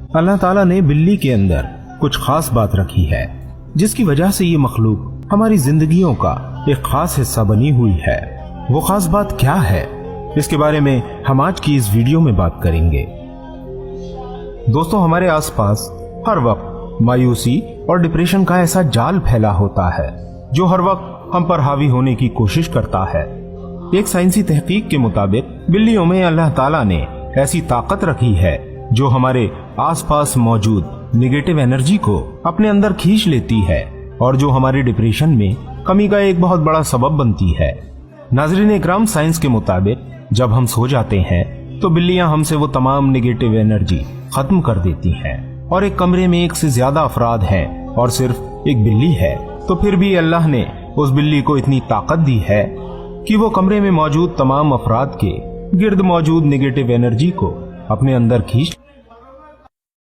अल्लाह ताला ने बिल्ली के अंदर कुछ खास बात रखी है जिसकी वजह से ये मखलूक हमारी जिंदगियों का एक खास हिस्सा बनी हुई है। वो खास बात क्या है, इसके बारे में हम आज की इस वीडियो में बात करेंगे। दोस्तों, हमारे आसपास हर वक्त मायूसी और डिप्रेशन का ऐसा जाल फैला होता है जो हर वक्त हम पर हावी होने की कोशिश करता है। एक साइंसी तहकीक के मुताबिक बिल्लियों में अल्लाह ताला ने ऐसी ताकत रखी है जो हमारे आसपास मौजूद नेगेटिव एनर्जी को अपने अंदर खींच लेती है और जो हमारे डिप्रेशन में कमी का एक बहुत बड़ा सबब बनती है। नाज़रीन इकराम, साइंस के मुताबिक जब हम सो जाते हैं तो बिल्लियां हमसे वो तमाम नेगेटिव एनर्जी खत्म कर देती हैं। और एक कमरे में एक से ज्यादा अफराद हैं और सिर्फ एक बिल्ली है तो फिर भी अल्लाह ने उस बिल्ली को इतनी ताकत दी है कि वो कमरे में मौजूद तमाम अफराद के गिर्द मौजूद नेगेटिव एनर्जी को अपने अंदर खींच